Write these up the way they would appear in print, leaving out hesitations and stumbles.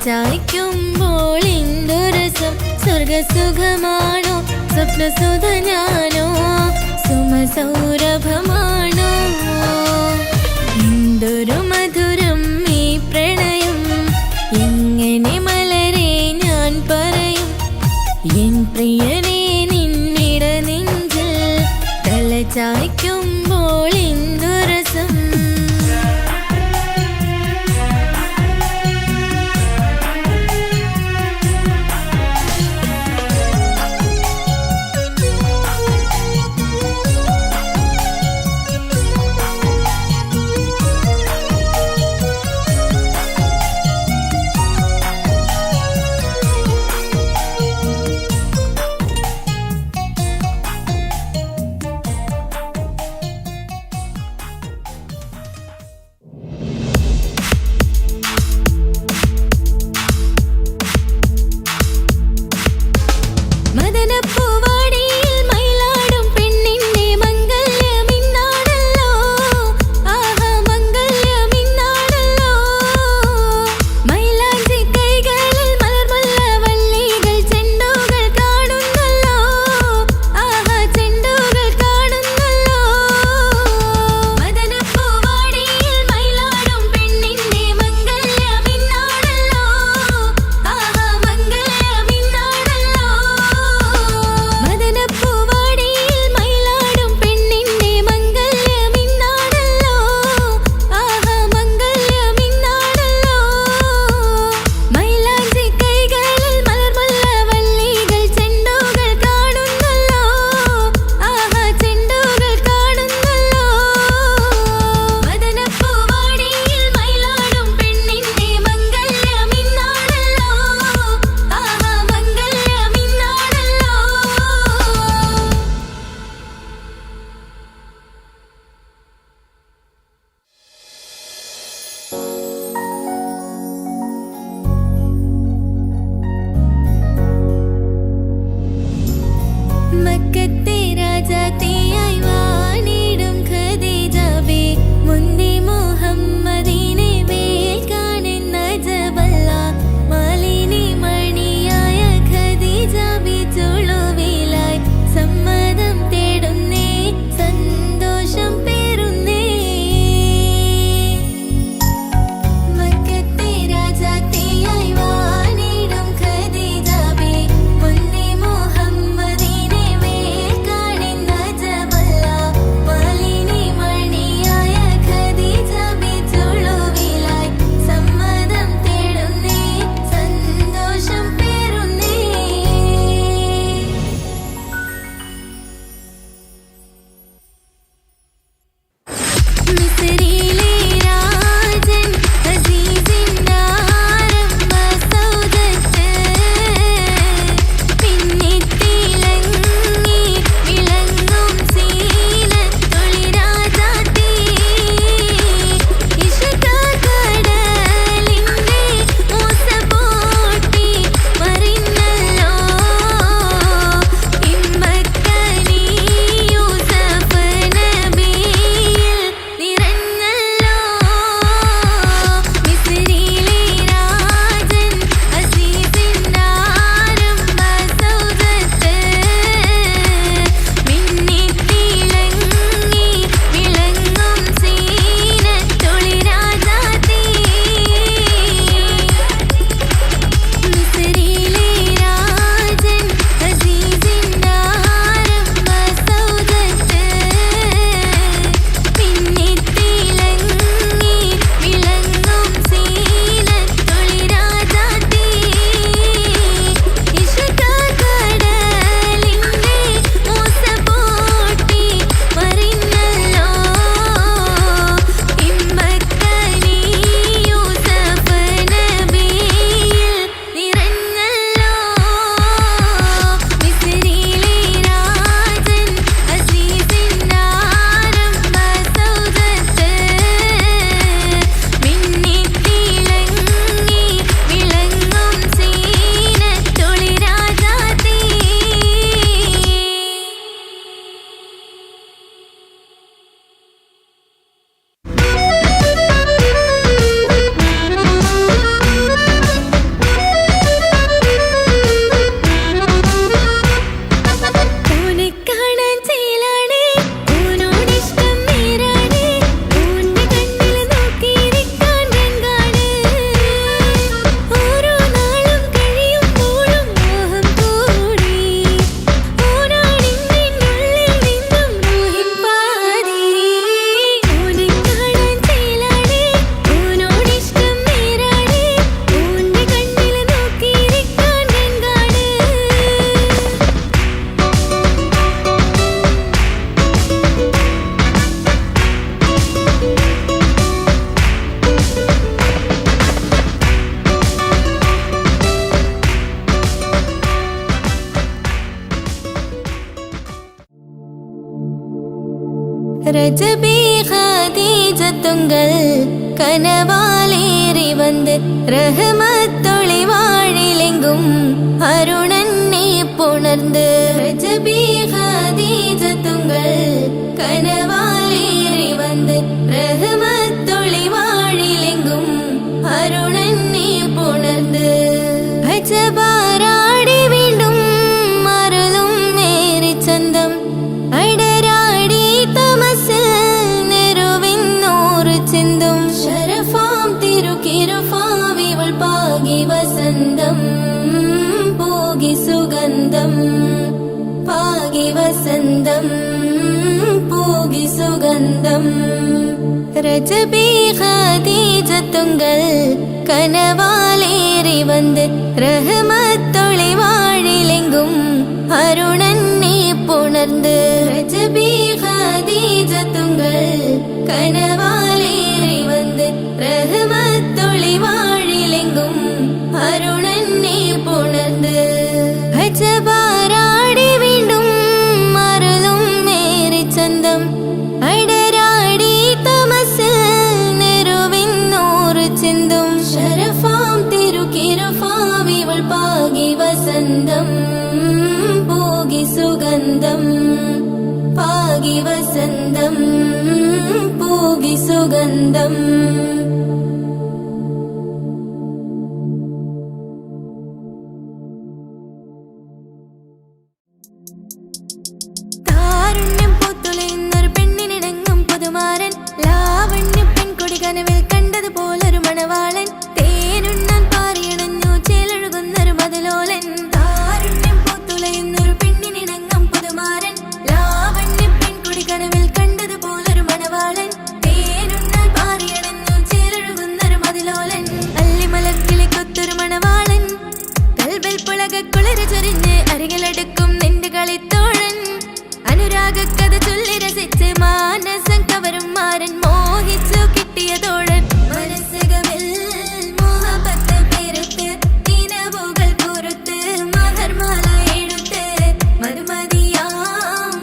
തലചായ്ക്കുമ്പോൾ എന്തൊരസം സ്വർഗസുഖമാണോ സ്വപ്നസുധനാനോ സുമസൗരഭമാണോ എന്തൊരു മധുരം ഈ പ്രണയം എങ്ങനെ മലരെ ഞാൻ പറയും എൻ പ്രിയനെ നിന്നിട നെഞ്ചിൽ തലചായ്ക്കുമ്പോൾ എന്തൊരസം ரஜபி ஹதீஜத்துங்கள் கனவாலேறி வந்து ரஹமத்தொளி வாழிலெங்கும் அருணன்னே புணர்ந்து ரஜபி ஹதீஜத்துங்கள் கனவாலேறி வந்து ரஹமத்தொளி வாழிலெங்கும் அருணன்னே புணர்ந்து அஜபாராடி வீண்டும் அருளும் மேரி சந்தம் அடராடி தமசில் நெருவின் நூறு சிந்தும் ஷரஃபாம் திருக்கிருஃபாவிவள் பாகி வசந்தம் போகி சுகந்தம் பாகி வசந்தம் போகி சுகந்தம் ரஜபி ஹதீஜத்துங்கள் கனவாலேறி வந்து ரஹமத்தொளி வாழிலெங்கும் அருணன்னே புணர்ந்து ரஜபி ஹதீஜத்துங்கள் கனவாலேறி வந்து ரஹமத்தொளி வாழிலெங்கும் அருணன்னே புணர்ந்து அஜபாராடி வீண்டும் அருளும் மேரி சந்தம் அடராடி தமசில் நெருவின் நூறு சிந்தும் ஷரஃபாம் திருக்கிருஃபாவிவள் பாகி வசந்தம் போகி சுகந்தம் பாகி வசந்தம் போகி சுகந்தம் താരുണ്യം പൂത്തുലയുന്നൊരു പെണ്ണിനിണങ്ങും പുതുമാരൻ ലാവണ്യ പെൺകൊടി കനവിൽ കണ്ടതുപോലൊരു മണവാളൻ തേനുണ്ണാൻ പാറിയണഞ്ഞു ചേലൊഴുകുന്നൊരു മതിലോലൻ താരുണ്യം പൂത്തുലയുന്നൊരു പെണ്ണിനിണങ്ങും പുതുമാരൻ ലാവണ്യ പെൺകൊടി കനവിൽ കണ്ടതുപോലൊരു മണവാളൻ തേനുണ്ണാൻ പാറിയണഞ്ഞു ചേലൊഴുകുന്നൊരു മതിലോലൻ അല്ലിമലക്കിളി കൊത്തൊരു മണവാളൻ കൽബിൽ പുളകുളിര ചൊരിഞ്ഞ് അരികിലടുക്കും നിന്റെ കളിത്തോഴൻ അനുരാഗക്കഥ ചൊല്ലി രസിച്ച് മാനസം കവരും മാരൻ മോഹിച്ചു കിട്ടിയ തോഴൻ മനസ്സുകളിൽ മോഹബത്ത് പെരുത്ത് കിനവുകൾ കുറുത്ത് മഹർമാല എടുത്ത് മറുമതിയാം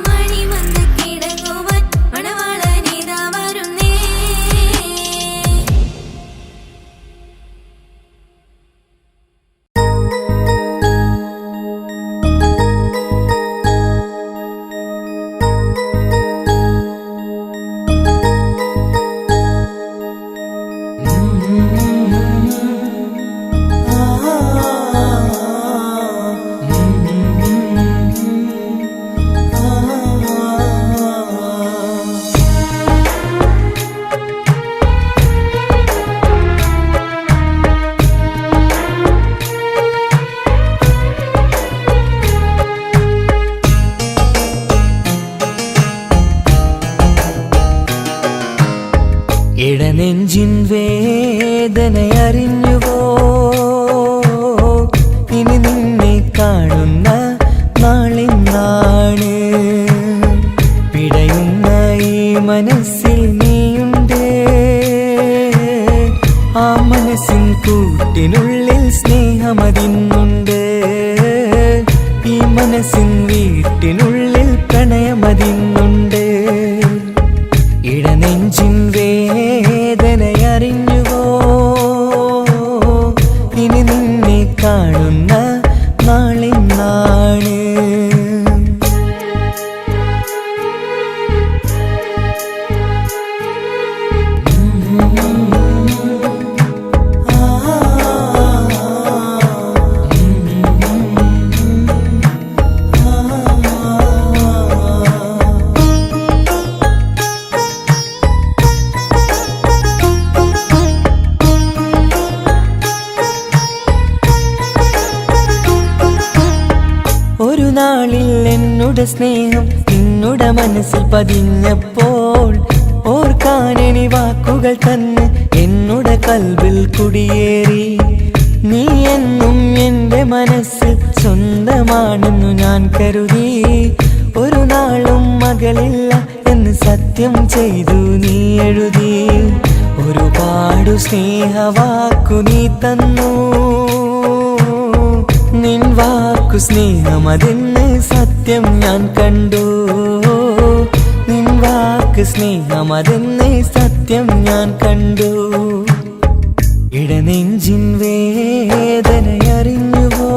മണിമന്ത് കിടങ്ങുവാൻ മണവാളനിതാ വരുന്നേ ഇടനെഞ്ചിൻ വേദനയറിഞ്ഞുവോ ഇനി നിന്നെ കാണുന്ന നാളിന്നാണ് പിടയുന്ന ഈ മനസ്സിൽ നീയുണ്ട് ആ മനസ്സിൻ കൂട്ടിനുള്ളിൽ സ്നേഹമതിന്നുണ്ട് ഈ മനസ്സിൻ വീട്ടിനുള്ളിൽ പ്രണയമതിന്നുണ്ട് ഇടനെഞ്ചിൻ വേദനയറിഞ്ഞുവോ ഇനി നിന്നെ കാണുന്ന നാളിന്നാണ് ഒരു നാളിൽ എന്നുടെ സ്നേഹം നിന്നുടെ മനസ്സിൽ പതിഞ്ഞപ്പോൾ ഓർക്കാനെനി വാക്കുകൾ തന്ന് എന്നുടെ കൽബിൽ കുടിയേറി നീ എന്നും എൻ്റെ മനസ്സിൽ സ്വന്തമാണെന്നു ഞാൻ കരുതി ഒരു നാളും മകളില്ല എന്ന് സത്യം ചെയ്തു നീ എഴുതി ഒരുപാടു സ്നേഹവാക്കു നീ തന്നു നിൻ വാക്കു സ്നേഹമതെന്ന് സത്യം ഞാൻ കണ്ടു നിൻ വാക്കു വാക്ക് സ്നേഹമതെന്നേ സത്യം ഞാൻ കണ്ടു. ഇടനെഞ്ചിൻ വേദനയറിഞ്ഞുവോ?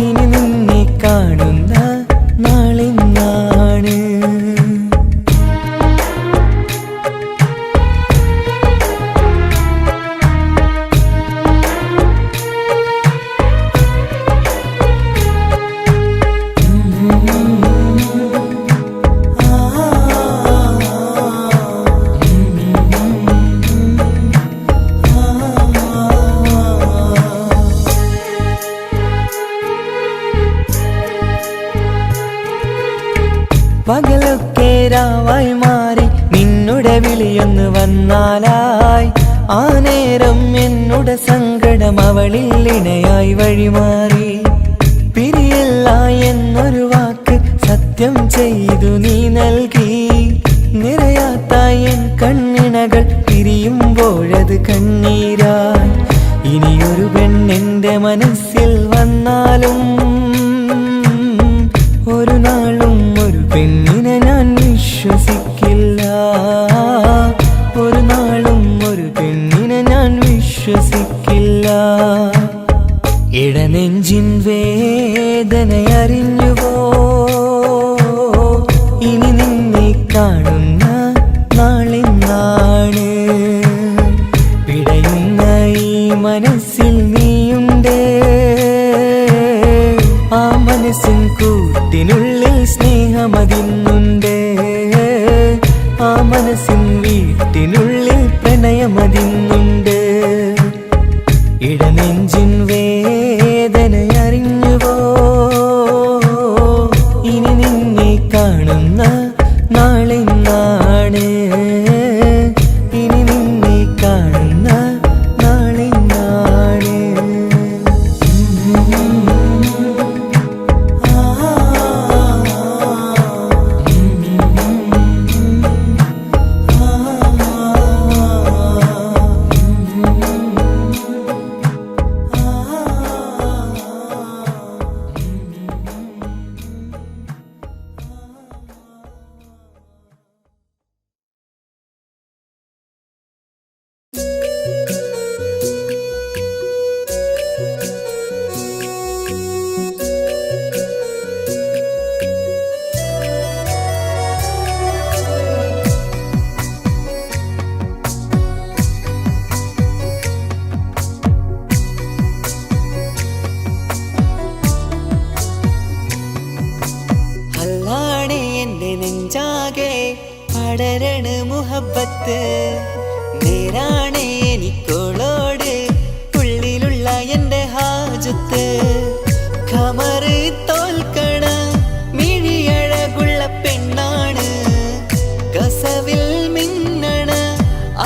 ഇനി നിന്നെ കാണുന്ന നാളിന്നാണ്. പകലൊക്കെ രാവായി മാറി നിന്നുടെ വിളിയൊന്ന് വന്നാലായി. ആ നേരം എന്നുടെ സങ്കടം അവളിൽ ഇണയായി വഴിമാറി. പിരിയല്ല എന്നൊരു വാക്ക് സത്യം ചെയ്തു നീ നൽകി. നിറയാത്ത എൻ കണ്ണിണകൾ പിരിയുമ്പോഴത് കണ്ണീരായി. ഇനിയൊരു പെണ്ണെന്റെ മനസ്സിൽ വന്നാലും ഒരു നാളും ഒരു പെണ്ണിനെ ഞാൻ വിശ്വസിക്കില്ല. ഒരു നാളും ഒരു പെണ്ണിനെ ഞാൻ വിശ്വസിക്കില്ല. ഇടനെഞ്ചിൻ വേദനയറിഞ്ഞുവോ? ഇനി നിന്നെ കാണുന്ന നാളിന്നാണ്. പിടയുന്ന ഈ മനസ്സിൽ നീയുണ്ട്. ആ മനസ്സിൻ കൂട്ടിനുള്ളിൽ സ്നേഹമതിന്നുണ്ട്. ആ മനസ്സിൻ വീട്ടിനുള്ളിൽ പ്രണയമതിന്നുണ്ട്. ഇടനെഞ്ചിൻ വേദനയറിഞ്ഞുവോ? ഇനി നിന്നെ കാണുന്ന നാളിന്നാണ്. ഇനി നിന്നെ കാണുന്ന നാളിന്നാണ്. പടരണ മുഹബത്ത് നേരാണ് എനിക്കോളോട് ഉള്ളിലുള്ള എൻ്റെ ഹാജത്ത്. ഖമറ് തോൽക്കണ മിഴിയഴകുള്ള പെണ്ണാണ്. കസവിൽ മിന്നണ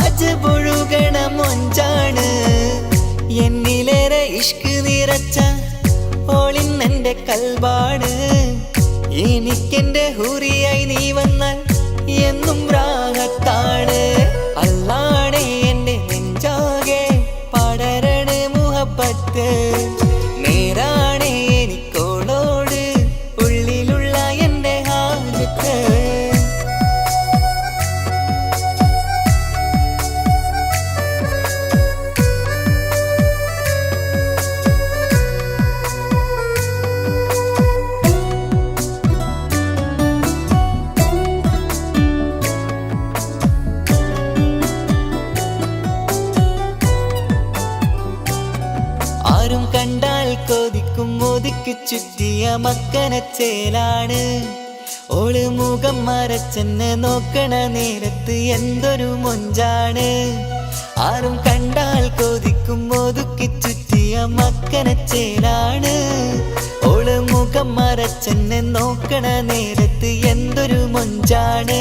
അജപൊഴുകണ മൊഞ്ചാണ്. എന്നിലേറെ ഇഷ്ക് നിറച്ച ഓളിന്നെൻ്റെ കൽബാണ്. എനിക്കെന്റെ ഹൂറിയായി നീ വന്നാൽ എന്നും രാഗത്താണ്. അല്ലാണേ എൻ്റെ നെഞ്ചാകെ പടരണ മുഹബത്ത് നേരാണേ എനിക്കോളോട് ഉള്ളിലുള്ള എൻ്റെ ഹാജത്ത്. കണ്ടാൽ കൊതിക്കും ഒതുക്കി ചുറ്റിയ മക്കനച്ചേലാണ്. ഓള് മുഖം മറച്ചെന്നെ നോക്കണ നേരത്ത് എന്തൊരു മൊഞ്ചാണ്. ആരും കണ്ടാൽ കൊതിക്കും ഒതുക്കി ചുറ്റിയ മക്കനച്ചേലാണ്. ഓള് മുഖം മറച്ചെന്നെ നോക്കണ നേരത്ത് എന്തൊരു മൊഞ്ചാണ്.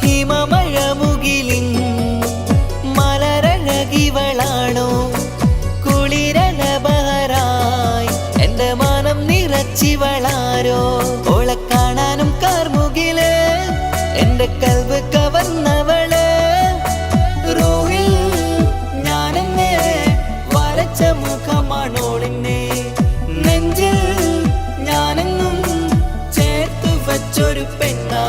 ഹിമമഴ മുകിലിൻ മലരഴകിവളാണോ കുളിരലബഹരായി എൻ്റെ മാനം നിറച്ചിവളാരോ. ഓളെ കാണാനും കാർമുകില് എൻ്റെ കൽബ് കവർന്നവള്. റൂഹിൽ ഞാനെന്നെ വരച്ച മുഖമാണോളിന്നെ. നെഞ്ചിൽ ഞാനെന്നും ചേർത്തു വച്ചൊരു പെണ്ണാ.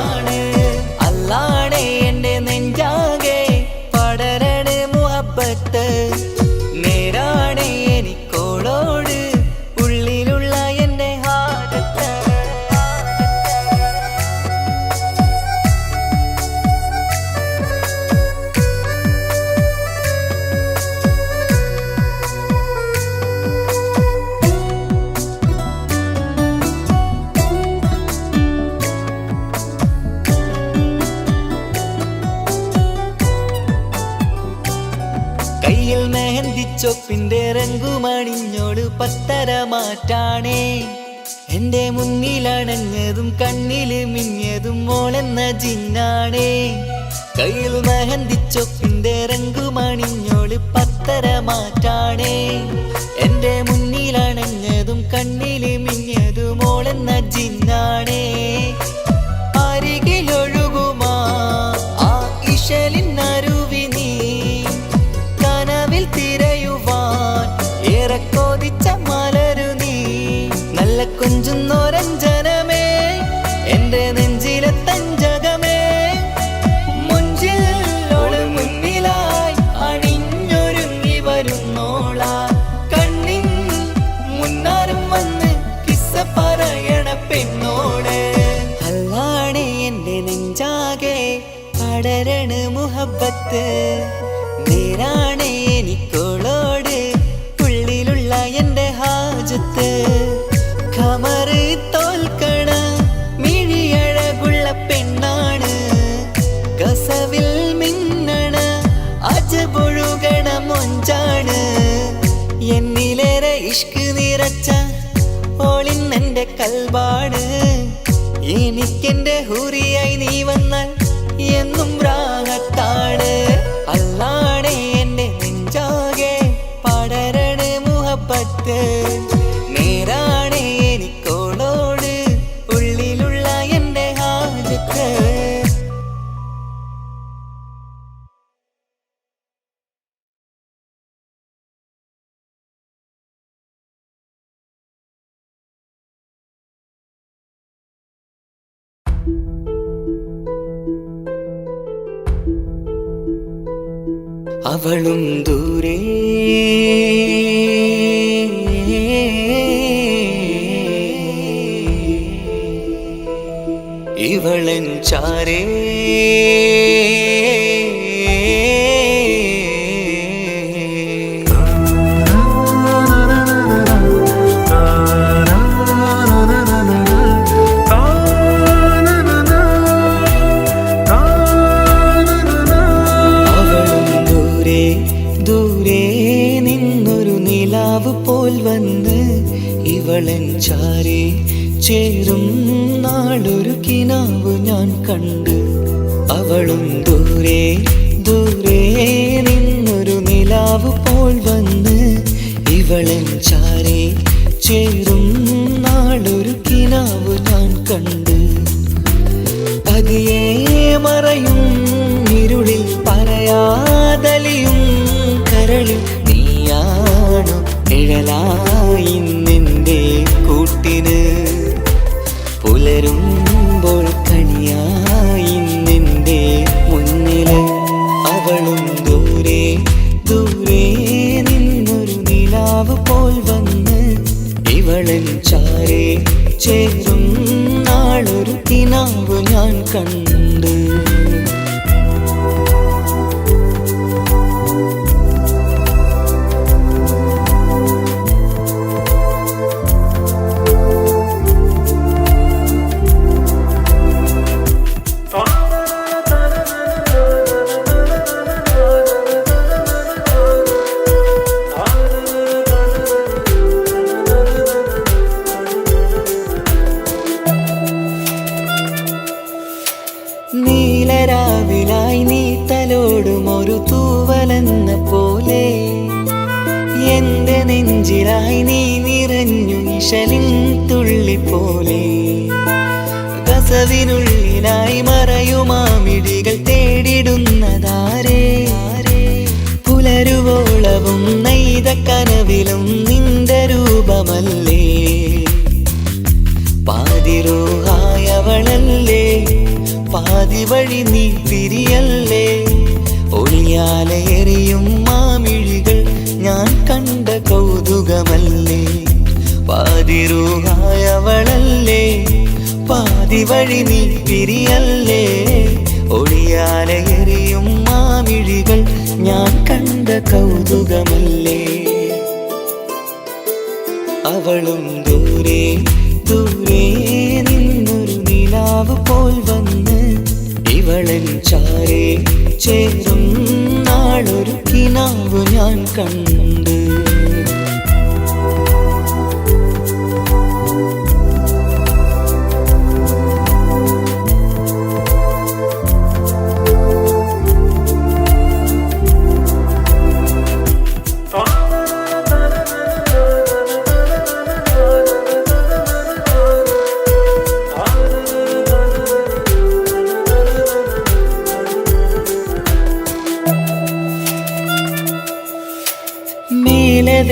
കയ്യിൽ മെഹന്തിച്ചൊപ്പിന്റെ രംഗുമണിഞ്ഞോട് പത്തര മാറ്റാണേ എന്റെ മുന്നിലണഞ്ഞതും കണ്ണില് മിഞ്ഞതും മോളെന്ന ജിന്നാണേ കയ്യിൽ മെഹന്തിച്ചൊപ്പിന്റെ രംഗുമണിഞ്ഞോട് പത്തര മാറ്റാണേ എന്റെ മുന്നിലണഞ്ഞതും കണ്ണില് മിഞ്ഞതും മോളെന്ന ജിന്നാണേ അരികിലൊഴുകുമാ ആ ഇശലിനരുവി നീ കനവിൽ തിരയുവാൻ ഏറെ കൊതിച്ച മലരു നീ നല്ല കുഞ്ചുന്നോരഞ്ജനമേ എന്റെ നെഞ്ചിലെ തഞ്ചകമേ മുഞ്ചിലോട് മുന്നിലായി അണിഞ്ഞൊരുങ്ങി വരുന്നോള കണ്ണിൻ മുന്നാരും വന്ന് കിസ്സ പറയണ പെണ്ണോട് അല്ലാണേ എന്റെ നെഞ്ചാകെ പടരണ മുഹബത്ത് നേരാണേ എനിക്കോളോട് ഉള്ളിലുള്ള എന്റെ ഹാജത്ത് ഖമറ് തോൽക്കണ മിഴിയഴകുള്ള പെണ്ണാണ് കസവിൽ മിന്നണ അജബൊഴുകണ മൊഞ്ചാണ് എന്നിലേറെ ഇഷ്ക് നിറച്ച ഓളിന്നെന്റെ കൽബാണ് എനിക്കെന്റെ ഹൂറിയായി നീ വന്നാൽ എന്നും രാഗത്താണ് അല്ലാണേ എന്റെ നെഞ്ചാകെ പടരണ മുഹബത്ത് നേരാണേ എനിക്കോളോട് ഉള്ളിലുള്ള എന്റെ ഹാജത്ത് അവളും ദൂരെ ഇവളൻ ചാരേ പോൽ വന്ന് ഇവളൻ ചാരി ചേരും നാളൊരു കിനാവ് ഞാൻ കണ്ട് അവളും ദൂരെ ദൂരെ നിന്നൊരു നിലാവ് പോൽ വന്ന് ഇവളൻ ചാരി ചേരും നാളൊരു കിനാവ് ഞാൻ കണ്ട് പതിയെ മറയും ഇരുളിൽ പറയാതലിയും കരളിൽ നീയാണു നിഴലായി നിന്റെ കൂട്ടിന് പുലരുമ്പോൾ കണിയായി നിന്റെ മുന്നില് അവളും ദൂരെ ദൂരെ നിന്നൊരു നിലാവ് പോൽ വന്ന് ഇവളൻ ചാരേ ചേരും നാളൊരു കിനാവ് ഞാൻ കണ്ട് നീലരാവിലായി നീ തലോടും ഒരു തൂവലെന്ന പോലെ എന്റെ നെഞ്ചിലായി നീ നിറഞ്ഞു ഇശലിൻ തുള്ളി പോലെ കസവിനുള്ളിലായി മറയുമാമിടികൾ തേടിടുന്നതാരേ പുലരുവോളവും നെയ്ത കനവിലും നിന്റെ രൂപമല്ലേ പാതിരൂഹായവളല്ലേ പാതി വഴി നീ തിരിയല്ലേ ഒളിയാലെ എറിയും മാമിഴികൾ ഞാൻ കണ്ട കൗതുകമല്ലേ പാതിരൂഹായവളല്ലേ പാതി വഴി നീ തിരിയല്ലേ ഒളിയാലെ എറിയും മാമിഴികൾ ഞാൻ കണ്ട കൗതുകമല്ലേ അവളും ദൂരെ ദൂരെ നിന്നൊരു നിലാവ് പോൽ വന്ന് ഇവളൻ ചാരേ ചേരും നാളൊരു കിനാവ് കിനാവു ഞാൻ കണ്ട്.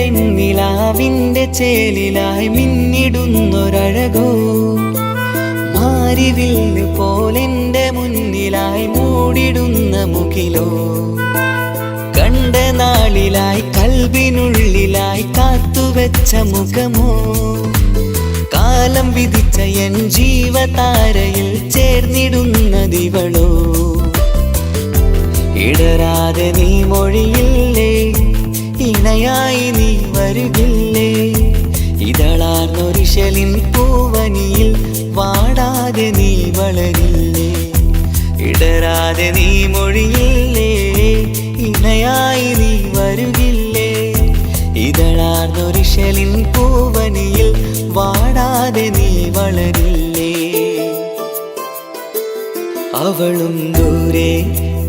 മേലതെന്നിലാവിൻ്റെ ചേലിലായി മിന്നിടുന്നൊരഴകോ, മാരിവില്ല് പോലെൻ്റെ മുന്നിലായി മൂടിടുന്ന മുകിലോ, കണ്ട നാളിലായി കൽബിനുള്ളിലായി കാത്തുവെച്ച മുഖമോ, കാലം വിധിച്ച എൻ ജീവതാരയിൽ ചേർന്നിടുന്നതിവളോ. ഇടരാതെ നീ മൊഴിയില്ലേ, ഇണയായി നീ വരുകില്ലേ, ഇതളാർന്നൊരിശലിൻ പൂവനിയിൽ വാടാതെ നീ വളരില്ലേ. ഇടരാതെ നീ മൊഴിയില്ലേ, ഇണയായി നീ വരുകില്ലേ, ഇതളാർന്നൊരിശലിൻ പൂവനിയിൽ വാടാതെ നീ വളരില്ലേ. അവളും ദൂരെ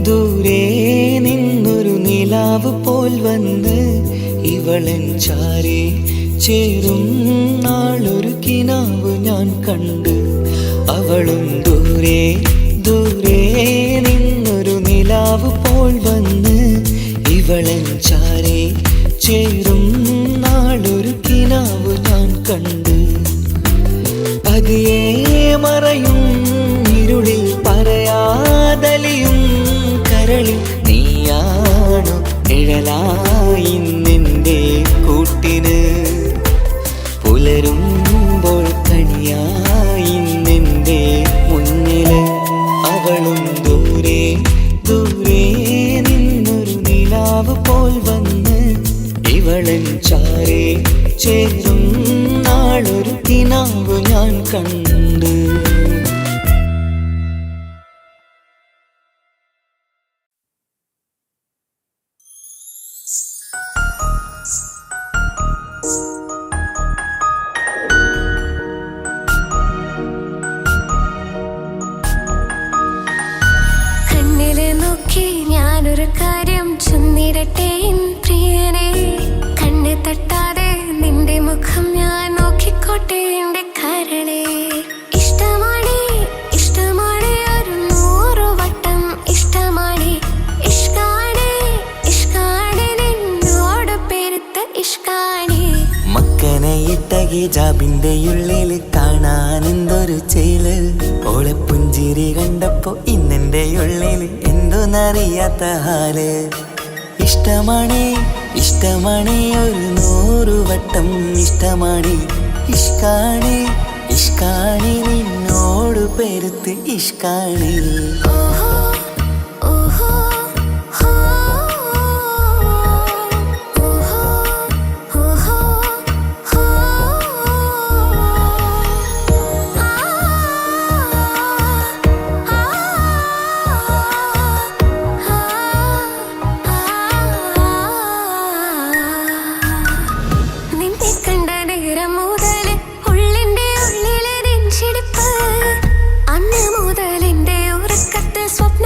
ദൂരെ നിന്നൊരു നിലാവ് പോൽ വന്ന് ഇവളൻ ചാരെ ചേരും നാളൊരു കിനാവ് ഞാൻ കണ്ട്. അവളും ദൂരെ ദൂരെ നിന്നൊരു നിലാവ് പോൽ വന്ന് ഇവളൻ ചാരെ ചേരും നാളൊരു കിനാവ് ഞാൻ കണ്ട്. പതിയെ മറയും ഇരുളിൽ പറയാതലിയും കരളിൽ നീയാണു നിഴലായി നിന്റെ കൂട്ടിന്, പുലരുമ്പോൾ കണിയായി നിന്റെ മുന്നില്. അവളും ദൂരെ ദൂരെ നിന്നൊരു നിലാവ് പോൽ വന്ന് ഇവളൻ ചാരെ ചേരും നാളൊരു കിനാവ് ഞാൻ കണ്ട്. കണ്ണില് നോക്കി ഞാനൊരു കാര്യം ചൊന്നിടട്ടെ പ്രിയനെ, കണ്ണ് തട്ടാതെ നിന്റെ മുഖം ഞാൻ നോക്കിക്കോട്ടെ എന്റെ കരളെ. ഇഷ്ടമാണ് ഇഷ്ടമാണ് ഒരു 100 വട്ടം ഇഷ്ടമാണ്, ഇഷ്കാണ് ഇഷ്കാണ് നിന്നോട് പെരുത്ത ഇഷ്കാണ്. മക്കനയിട്ട ഹിജാബിന്റെ ഉള്ളില് കാണാൻ എന്തൊരു ചേല്, ഓളെ പുഞ്ചിരി കണ്ടപ്പോ ഇന്നെന്റെ ഉള്ളില് എന്തോന്നറിയാത്ത ഹാല്. ഇഷ്ടമാണ് ഇഷ്ടമാണ് ഒരു 100 വട്ടം ഇഷ്ടമാണ്, ഇഷ്കാണ് ഇഷ്കാണ് നിന്നോട് പെരുത്ത് ഇഷ്കാണ്. ഓഹോ ഓഹോ ഹോ ഓഹോ ഓഹോ ഹോ ആ നിന്നെ കണ്ട നേരം മുതൽ ഉള്ളിന്റെ ഉള്ളിലെ നെഞ്ചിടിപ്പ്, അന്ന് മുതൽ എന്റെ ഉറക്കത്തിൽ സ്വപ്നം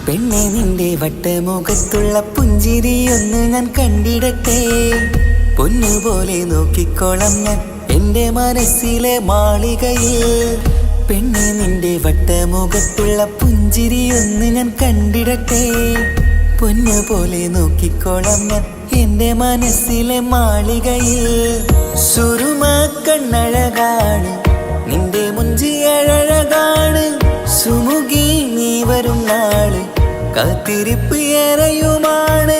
പെണ്ണെ നിന്റെ വട്ടമുഖത്തുള്ള പുഞ്ചിരിയൊന്ന് ഞാൻ കണ്ടിടട്ടെ. പൊന്നുപോലെ നോക്കിക്കോളം ഞാൻ എൻ്റെ മനസ്സിലെ മാളികയിൽ. പെണ്ണെ നിന്റെ വട്ടമുഖത്തുള്ള പുഞ്ചിരിയൊന്ന് ഞാൻ കണ്ടിടട്ടെ. പൊന്നുപോലെ നോക്കിക്കോളം ഞാൻ എൻ്റെ മനസ്സിലെ മാളികയിൽ. സുറുമ കണ്ണഴകാണ് നിന്റെ മുഞ്ചിയഴകാണ്. സുമുഖി നീ വരും നാള് കാത്തിരിപ്പ് ഏറെയുമാണ്.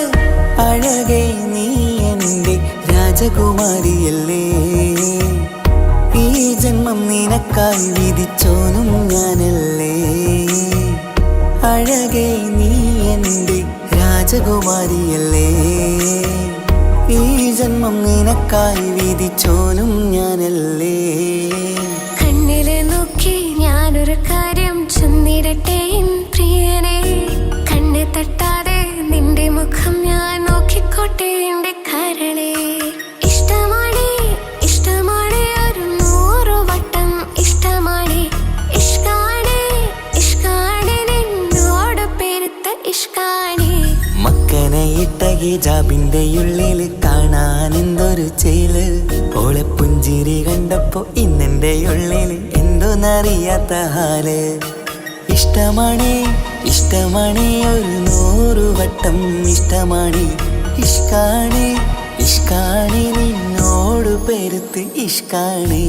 അഴകേ നീ എൻ്റെ രാജകുമാരിയല്ലേ. ഈ ജന്മം നിനക്കായി വിധിച്ചോനും ഞാനല്ലേ. അഴകേ നീ എൻ്റെ രാജകുമാരിയല്ലേ. ഈ ജന്മം നിനക്കായി വിധിച്ചോനും ഞാനല്ലേ. കണ്ണിലെ നോക്കി ഞാനൊരു കാര്യം ചൊന്നിടട്ടെ പ്രിയനെ. കണ്ണ് തട്ടാതെ നിന്റെ മുഖം ഞാൻ നോക്കിക്കോട്ടെ എൻ്റെ കരളെ. ഇഷ്ടമാണ് ഇഷ്ടമാണ് ഒരു 100 വട്ടം ഇഷ്ടമാണ്. ഇഷ്കാണ് ഇഷ്കാണ് നിന്നോട് പെരുത്ത ഇഷ്കാണ്. മക്കനയിട്ട ഹിജാബിന്റെ ഉള്ളില് കാണാൻ എന്തൊരു ചേല്. ഓളെ പുഞ്ചിരി കണ്ടപ്പോ ഇന്നെന്റെ ഉള്ളില് എന്തോന്നറിയാത്ത ഹാല്. ഇഷ്ടമാണ് ഇഷ്ടമാണ് ഒരു 100 വട്ടം ഇഷ്ടമാണ്. ഇഷ്കാണ് ഇഷ്കാണ് നിന്നോട് പെരുത്ത് ഇഷ്കാണ്.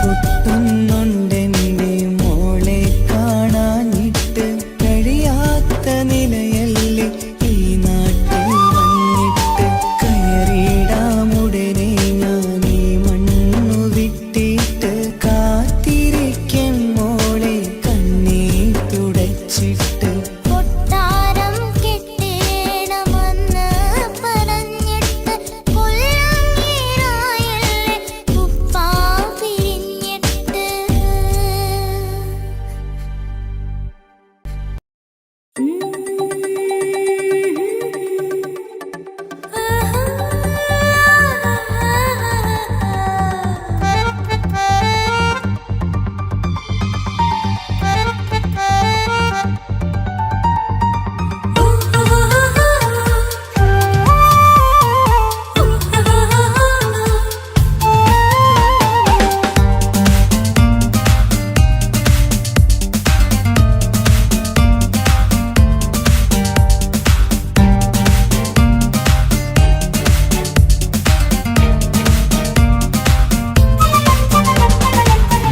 പൊട്ടുന്നുണ്ടെൻ്റെ മോളെ കാണാനിട്ട് കഴിയാത്ത നിലയല്ലേ ഈ നാട്ടിൽ വന്നിട്ട് കയറിയിടാമുടനെ ഞാൻ ഈ മണ്ണു വിട്ടിട്ട് കാത്തിരിക്കും മോളെ കണ്ണീർ തുടച്ചിട്ട് കൊട്ടാരം കെട്ടേണമെന്ന് പറഞ്ഞിട്ട് കൊല്ലങ്ങേറായല്ലേ ഉപ്പാ പിരിഞ്ഞിട്ട്.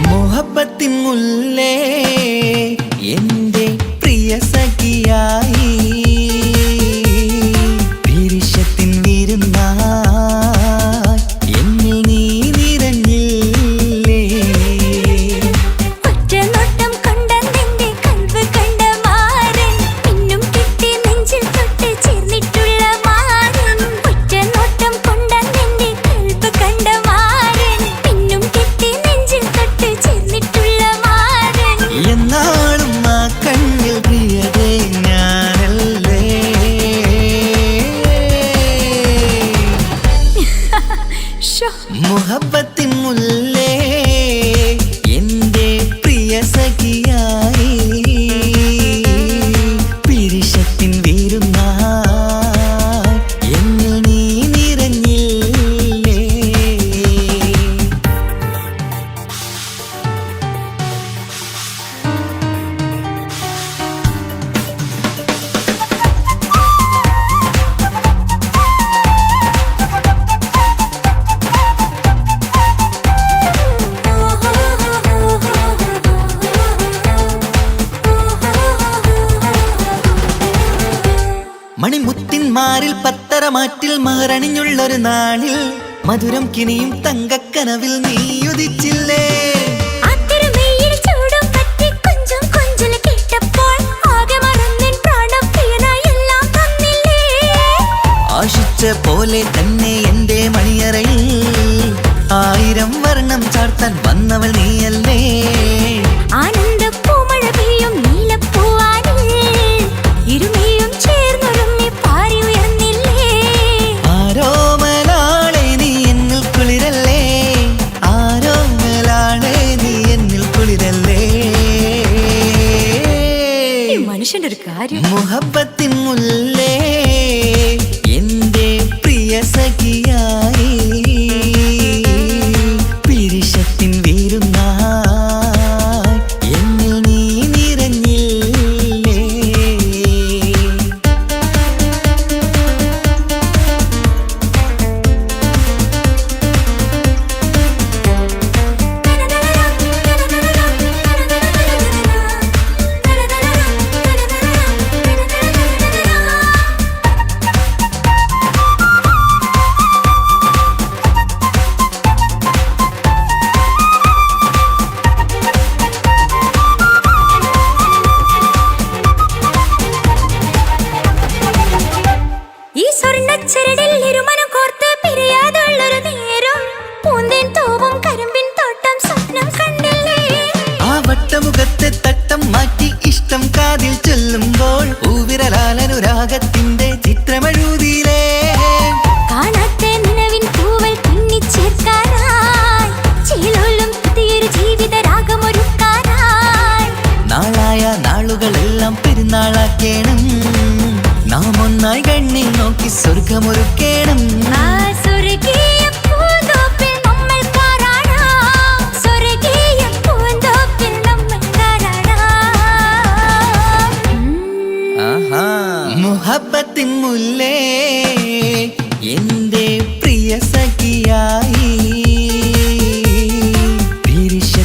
മുഹബത്തിൻ മുല്ലേ എൻ്റെ പ്രിയ സഖിയായി പിരിശത്തിൻ വിരുന്നായി എന്നിൽ നീ നിറഞ്ഞില്ലേ ഒറ്റനോട്ടം കൊണ്ടെന്റെ കൽവ് കണ്ട മാരൻ പിന്നും കെട്ടി നെഞ്ചിൽ തൊട്ട് ചേർന്നിട്ടുള്ള മാരൻ. ഒറ്റനോട്ടം കൊണ്ടെന്റെ കൽവ് കണ്ട മാരൻ പിന്നും കെട്ടി നെഞ്ചിൽ തൊട്ട് ചേർന്നിട്ടുള്ള മാരൻ. എന്നാളും ആ കണ്ണിൽ പ്രിയതേ ഞാനല്ലേ മുഹബത്തിൻ മുല്ലേ എൻ്റെ പ്രിയ സഖിയായി പിരിശത്തിൻ വിരുന്നായി എന്നിൽ നീ നിറഞ്ഞില്ലേ മണിമുത്തിന്മാരിൽ പത്തരമാറ്റിൽ മഹറണിഞ്ഞുള്ളൊരു നാളിൽ മധുരം കിനിയും തങ്കക്കനവിൽ നീയുദിച്ചില്ലേ ആത്തിരമേയിൽ ചൂടും പറ്റി കൊഞ്ചും കൊഞ്ചല് കേട്ടപ്പോൾ ആകെ മറന്നിൻ പ്രാണപ്രിയനായി എല്ലാം തന്നില്ലേ. ആശിച്ച പോലെ തന്നെ എൻ്റെ മണിയറയിൽ 1000 വർണ്ണം ചാർത്താൻ വന്നവൾ നീയല്ലേ ആനന്ദ പൂമഴ പെയ്യും നീലപ്പൂവാനിൽ ഇരുമയും ചേർന്നൊരുമ്മി പാറി ഉയർന്നില്ലേ. ആരോമലാളെ നീ എന്നിൽ കുളിരല്ലേ ആരോമലാളെ നീ എന്നിൽ കുളിരല്ലേ മനുഷ്യന്റെ ഒരു കാര്യം. മുഹബത്തിൻ മുല്ലേ എൻ്റെ പ്രിയ സഖിയായി പിരിശത്തിൻ വിരുന്നായി എന്നിൽ നീ നിറഞ്ഞില്ലേ ഈ സ്വർണ്ണച്ചരടിൽ ഇരുമനം കോർത്ത് പിരിയാതുള്ളൊരു നേരം പൂന്തേൻ തോവും കരിമ്പിൻ തോട്ടം സ്വപ്നം കണ്ടില്ലേ. ആ വട്ടമുഖത്തെ തട്ടം മാറ്റി ഇഷ്ടം കാതിൽ ചൊല്ലുമ്പോൾ പൂവിരലാലനുരാഗത്തിന്റെ ചിത്രമെഴുതിയിലേ കാണാത്ത നിലവിൻ പൂവൽ തുന്നിച്ചേർക്കാനായി ചീലോലും പുതിയൊരു ജീവിത രാഗമൊരുക്കാനായി നാളായ നാളുകളെല്ലാം പെരുന്നാളാക്കേണം നാം ഒന്നായി കണ്ണിൽ നോക്കി സ്വർഗമൊരുക്കേണം ആ സ്വർഗീയ പൂന്തോപ്പിൽ നമ്മൾ പാറാടാം. സ്വർഗീയ പൂന്തോപ്പിൽ നമ്മൾ പാറാടാം. മുഹബത്തിൻ മുല്ലേ എൻ്റെ പ്രിയ സഖിയായി പിരിശ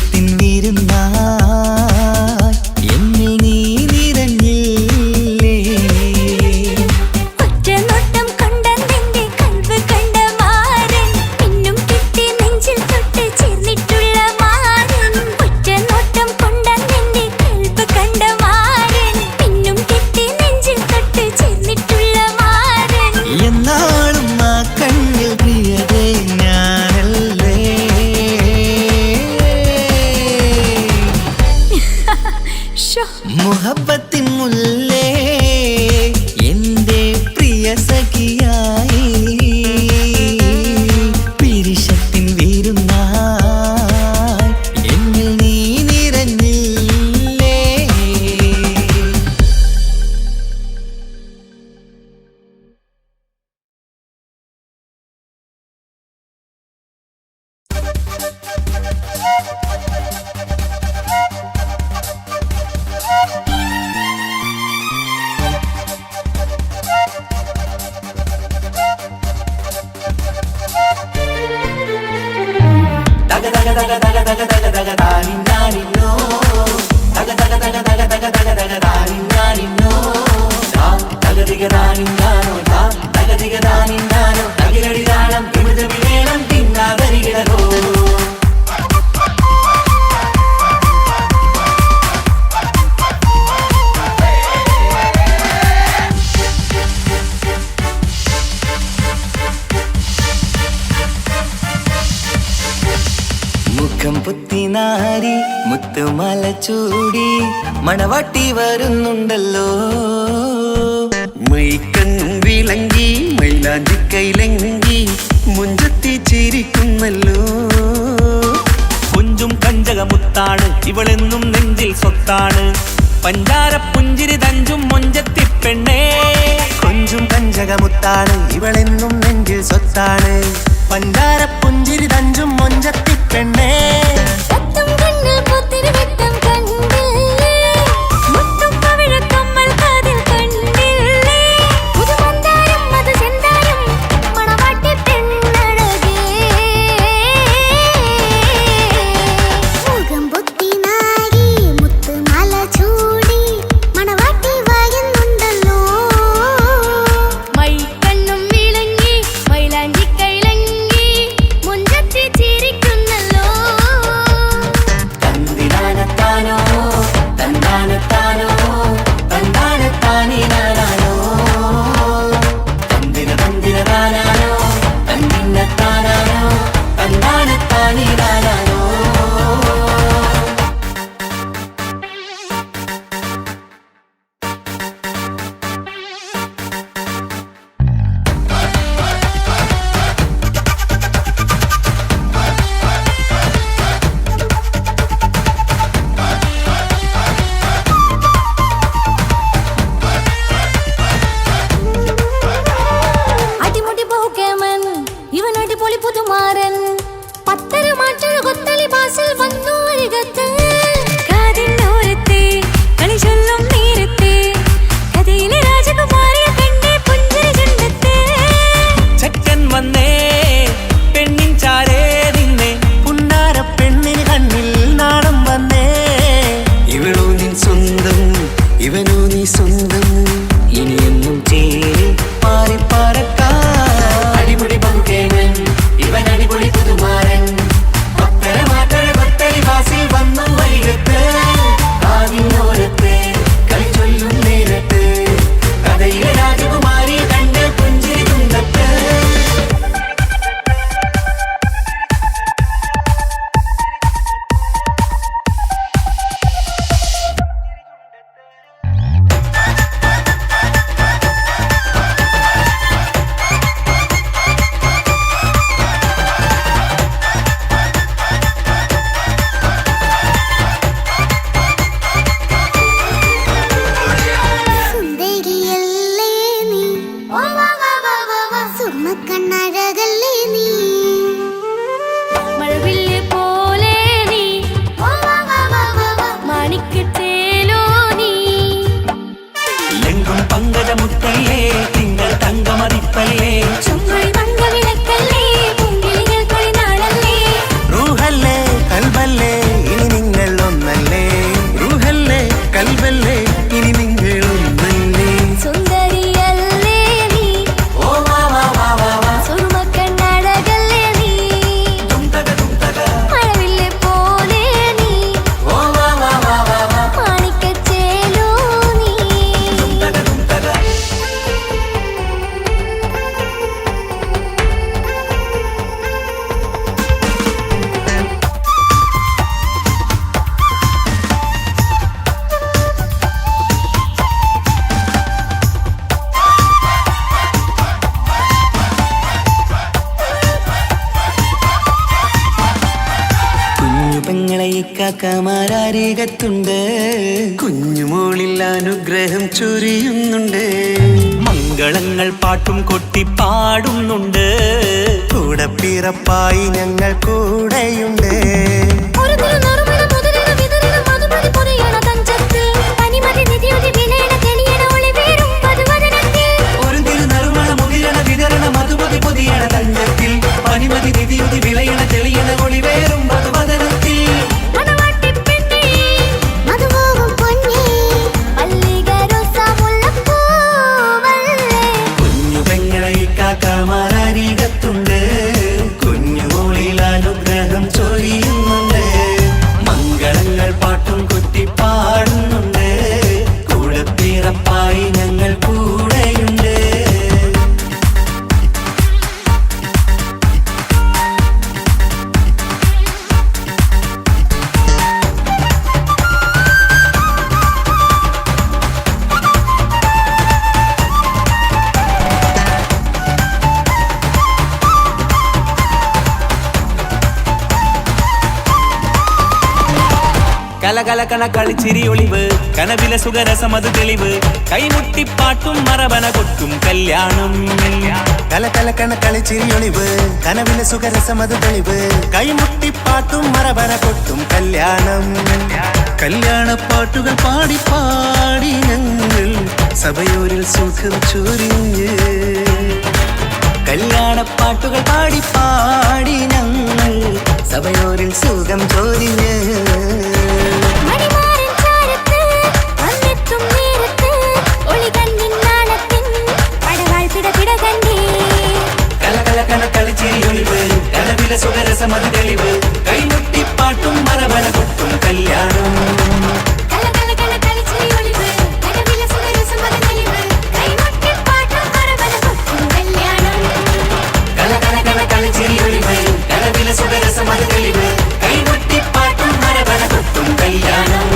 മുഹബത്തിൻ മുല്ലേ എന്റെ പ്രിയ സഖിയായി പിരിശത്തിൻ വീരുന്നായി എന്നിൽ നീ നിറഞ്ഞില്ലേ മുഖം പുത്തിനാരി മുത്തുമല ചൂടി മണവാട്ടി വരുന്നുണ്ടല്ലോ മൈക്കണ്ണും വിളങ്ങി മൈലാഞ്ചി കൈലങ്കി മുഞ്ചത്തി ചിരിക്കുന്നല്ലോ കുഞ്ചും കഞ്ചകമുത്താണ് ഇവളെന്നും നെഞ്ചിൽ സ്വത്താണ് പഞ്ചാര പുഞ്ചിരി തഞ്ചും മൊഞ്ചത്തി പെണ്ണേ കൊഞ്ചും കഞ്ചകമുത്താണ് ഇവളെന്നും നെഞ്ചിൽ സ്വത്താണ് പഞ്ചാര പുഞ്ചിരി തഞ്ചും മൊഞ്ചത്തി പെണ്ണേ സത്തും കണ്ണിൽ പുത്തിരി വെട്ടം കണ്ടില്ലേ മുത്തും പവിഴക്കമ്മൽ കാതിൽ കണ്ടില്ലേ പുതുമന്ദാരം മധുചന്ദാരം മണവാട്ടി പെണ്ണഴകേ മുഖം പൊത്തിനാരി മുത്തുമാല ചൂടി മണവാട്ടി വായുന്നുണ്ടല്ലോ മൈക്കണ്ണും വിളങ്ങി മൈലാഞ്ചി കൈലങ്കി മുഞ്ചത്തി ചിരിക്കുന്നല്ലോ പെങ്ങളെ ഇക്കാക്കമാരരികത്തുണ്ട്. കുഞ്ഞുമോളിൽ അനുഗ്രഹം ചൊരിയുന്നുണ്ട്. മംഗളങ്ങൾ പാട്ടും കൊട്ടി പാടുന്നുണ്ട്. കൂടെ പിറപ്പായി ഞങ്ങൾ കൂടെയുണ്ട്. ഒരു തിരുനറുമണ മുതലിട വിതറിട മധുമതി പൊതിയണ തഞ്ചത്തിൽ പനിമതി നിധിയുതി വിലയണ തെളിയണ ഒളിവേറും മധുവദനത്തിൽ. ഒരു തിരുനറുമണ മുതിരണ വിതരണ മധുമതി പൊതിയണ തഞ്ചത്തിൽ പനിമതി നിധിയുതി വിളയണ തെളിയണ ഒളിവേറും മധുവദനത്തിൽ. മണവാട്ടിപ്പെണ്ണേ മധുപോകും പൊന്നേ മല്ലിക റോസ മുല്ലപ്പൂവല്ലേ. കുഞ്ഞു പെങ്ങളെ ഇക്കാക്കമാരരികത്തുണ്ട്. കുഞ്ഞുമോളിൽ അനുഗ്രഹം ചൊരിയുന്നുണ്ട്. മംഗളങ്ങൾ പാട്ടും കൊട്ടി പാടുന്നുണ്ട്. കൂടെ പിറപ്പായി ഞങ്ങൾ കൂടെയുണ്ട്. കലകലകണ കളിച്ചിരി ഒളിവ് കനവില സുഖരസമത് തെളിവ് കൈമുട്ടിപ്പാട്ടും മറവന കൊട്ടും കല്യാണം. കലകലക്കണ കളിച്ചിരിയൊളിവ് കനവിലെ സുഖരസമത് തെളിവ് കൈമുട്ടിപ്പാട്ടും മറവന കൊട്ടും കല്യാണം. കല്യാണപ്പാട്ടുകൾ പാടി പാടി ഞങ്ങൾ സഭയോരിൽ സുഖം ചൊരിഞ്ഞ്. കല്യാണപ്പാട്ടുകൾ പാടി പാടി ഞങ്ങൾ സഭയോരിൽ സുഖം ചൊരിഞ്ഞ്. മണിമാരൻ ചാരത്ത് വന്നെത്തും നേരത്ത് ഒളികണ്ണിൻ നാളത്തിൻ പടവാൾ പിടപിട കണ്ടേ. കലകലകണ കളിച്ചിരിയൊളിവ് കനവിലെ സുഖരസമത് തെളിവ് കൈമുട്ടിപ്പാട്ടും മറവന കൊട്ടും കല്യാണം. കലകലകണ കളിച്ചിരി ഒളിവ് കനവിലെ സുഖരസമത് തെളിവ് കൈമുട്ടിപ്പാട്ടും മറവന കൊട്ടും കല്യാണം. കലകലകണ കളിച്ചിരിയൊളിവ് കനവിലെ സുഖരസമത് തെളിവ് കൈമുട്ടിപ്പാട്ടും മറവന കൊട്ടും കല്യാണം.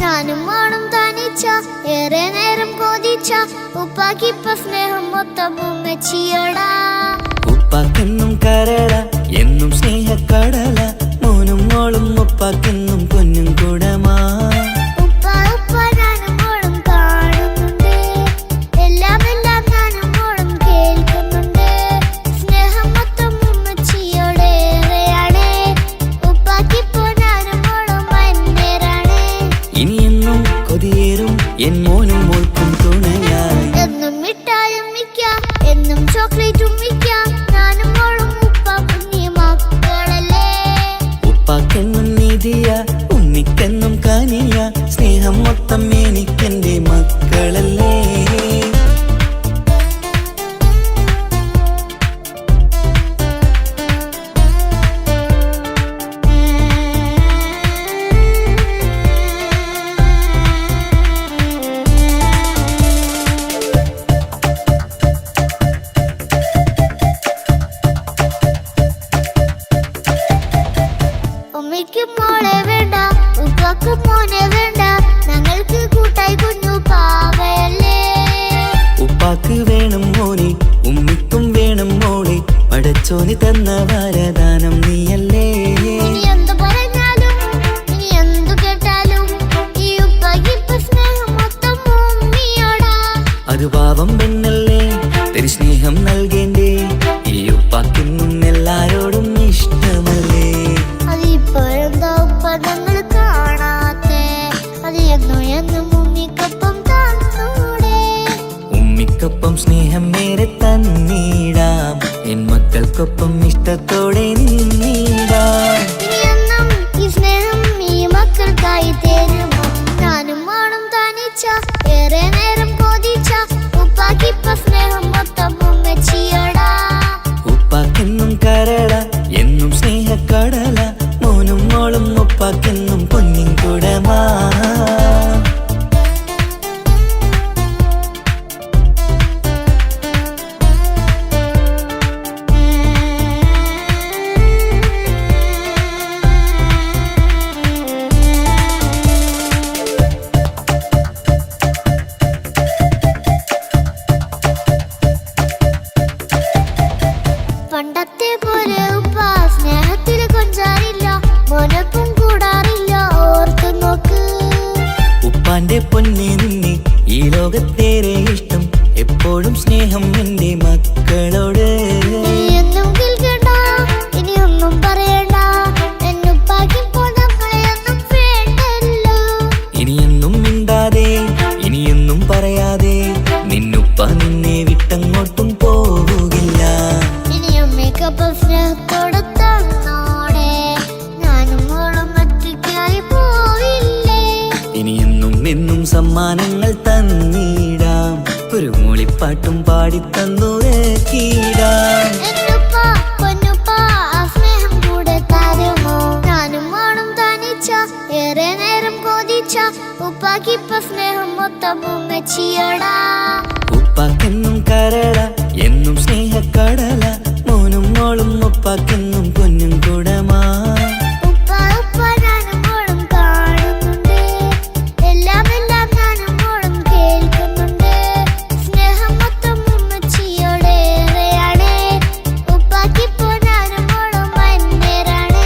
ഞാനും മോളും തനിച്ച ഏറെ നേരം കൊതിച്ച ഉപ്പാക്കിപ്പ സ്നേഹം മൊത്തം ഉമ്മച്ചിയോടാ. ഉപ്പാക്കെന്നും കരട എന്നും സ്നേഹക്കടല മോനും മോളും ഉപ്പാക്കെന്നും പൊന്നും കുടമാ. ഉപ്പ ഉപ്പ ഞാനും മോളും കാണുന്നുണ്ട് എല്ലാം എല്ലാം ഞാനും മോളും കേൾക്കുന്നുണ്ട്. സ്നേഹം മൊത്തം ഉമ്മച്ചിയോടേറെയാണ് ഉപ്പാക്കിപ്പോ ഞാനും മോളും അന്യരാണ്. ഇനിയെന്നും കൊതിയേറും എൻ മോനും മോൾക്കും തുണയായി. എന്നും മിഠായും മിക്കാം എന്നും ചോക്ലേറ്റും മിക്കാം ഞാനും മോളും ഉപ്പ കുഞ്ഞി മക്കളല്ലേ. ഉപ്പാക്കെന്നും നീതിയ ഉണ്ണിക്കെന്നും കനിയ സ്നേഹം മൊത്തം എനിക്കെന്റെ മക്കളല്ലേ. ഉമ്മയ്ക്ക് മോളെ വേണ്ട ഉപ്പാക്ക് മോനെ വേണ്ട ഞങ്ങൾക്ക് കൂട്ടായി കുഞ്ഞു പാവയല്ലേ. ഉപ്പാക്ക് വേണം മോനെ ഉമ്മിക്കും വേണം മോളെ പടച്ചോന് തന്ന വരദാനം നീയല്ലേ. ഇനി എന്തു പറഞ്ഞാലും ഇനി എന്തു കേട്ടാലും ഈ ഉപ്പാക്കിപ്പ സ്നേഹം മൊത്തം ഉമ്മിയോടാ. അത് പാവം പെണ്ണല്ലേ തരി സ്നേഹം നൽകേണ്ടേ. ഈ ഉപ്പാക്കെന്നും എല്ലാരോടും ഇഷ്ടമല്ലേ. അതിപ്പോഴെന്താ ഉപ്പ ഞങ്ങൾ കാണാത്തെ അത് എന്നും എന്നും ഉമ്മിക്കൊപ്പം തന്നൂടെ. ഉമ്മിക്കൊപ്പം സ്നേഹം മേരെ തന്ന മക്കൾക്കൊപ്പം ഇഷ്ടത്തോടെ നിന്നിടാം. ഇനിയെന്നും ഈ സ്നേഹം ഈ മക്കൾക്കായി തരുമോ? ഞാനും മോളും തനിച്ച ഏറെ നേരം കൊതിച്ച ഉപ്പാക്കിപ്പ സ്നേഹം മൊത്തം ഉമ്മച്ചിയടാ. ഉപ്പാക്കെന്നും കരള എന്നും സ്നേഹക്കടല, മോനും മോളും ഉപ്പാക്കെന്നും പൊന്നിൻ കുടമാ. പണ്ടത്തെ പോലെ ഉപ്പ സ്നേഹത്തിൽ കൊഞ്ചാറില്ല, മോനൊപ്പം കൂടാറില്ല, ഓർത്തു നോക്ക്. ഉപ്പാന്റെ പൊന്നെ നിന്നെ ഈ ലോകത്തേറെ ഇഷ്ടം, എപ്പോഴും സ്നേഹം എന്റെ മക്കളോട്. എന്നും കേൾക്കണ്ട, ഇനിയൊന്നും പറയണ്ട, എന്നുപ്പാക്കിപ്പോൾ നമ്മളെയൊന്നും വേണ്ടല്ലോ. ഇനിയെന്നും മിണ്ടാതെ ഇനിയെന്നും പറയാതെ നിന്നുപ്പ നിന്നെ വിട്ടങ്ങോട്ടും പോവുകില്ല. ഇനിയും മേക്കപ്പ് സ്നേഹത്തോടെ തന്നോടെ ഞാനും മോളും ഒറ്റയ്ക്കായി പോവില്ലേ. ഇനിയെന്നും എന്നും സമ്മാനങ്ങൾ തന്നിടാം, ഒരു മൂളിപ്പാട്ടും പാടിത്തന്നുറക്കിടാം. എന്നുപ്പ പൊന്നുപ്പ ആ സ്നേഹം കൂടെ തരുമോ? ഞാനും മോളും തനിച്ച ഏറെ നേരം കൊതിച്ച ഉപ്പാക്കിപ്പ സ്നേഹം മൊത്തം ഉമ്മച്ചിയടാ. ഉപ്പാക്കെന്നും കരള എന്നും സ്നേഹക്കടല, മോനും മോളും ഉപ്പാക്കെന്നും പൊന്നും കുടമാ. ഉപ്പ ഉപ്പ ഞാനും മോളും കാണുന്നുണ്ട്, എല്ലാം എല്ലാം ഞാനും മോളും കേൾക്കുന്നുണ്ട്. സ്നേഹം മൊത്തം ഉമ്മച്ചിയോടേറെയാണ്, ഉപ്പാക്കിപ്പോ ഞാനും മോളും അന്യരാണ്.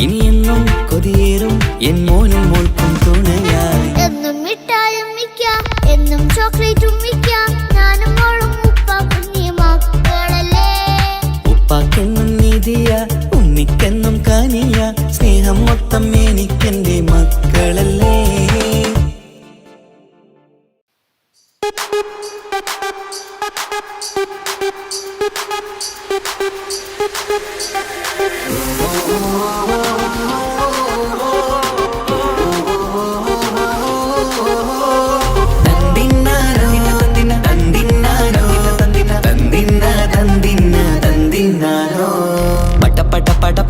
ഇനിയെന്നും കൊതിയേറും എൻ മോനും മോൾക്കും തുണയായി. എന്നും മിഠായും മിക്കാം, എന്നും ചോക്ലേറ്റും മിക്കാം, ഞാനും മോളും ഉപ്പ കുഞ്ഞി മക്കളല്ലേ. ഉപ്പാക്കെന്നും നിധിയ ഉണ്ണിക്കെന്നും കനിയ, സ്നേഹം മൊത്തം എനിക്കെന്റെ മക്കളല്ലേ.